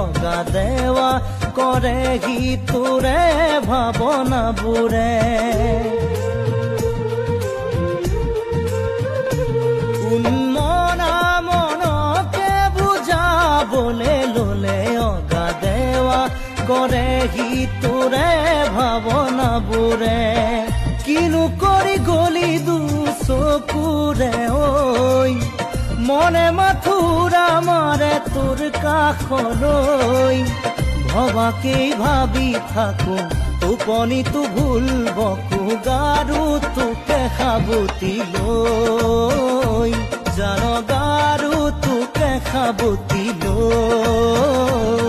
অগা দেৱা কৰে গীতৰে ভাৱনাবোৰে উন্মনা মনকে বুজাবলে ললে অগা দেৱা কৰে গীতৰে ভাৱনাবোৰে কিনো কৰি গলি দুচকুৰে ঐ মনে মাথুৰা মাৰে তোৰ কাষলৈ ভবাকেই ভাবি থাকো টোপনিটো ভুল বকু গাৰু তোকে সাবতি লৈ জান গাৰু তোকে সাবতি লৈ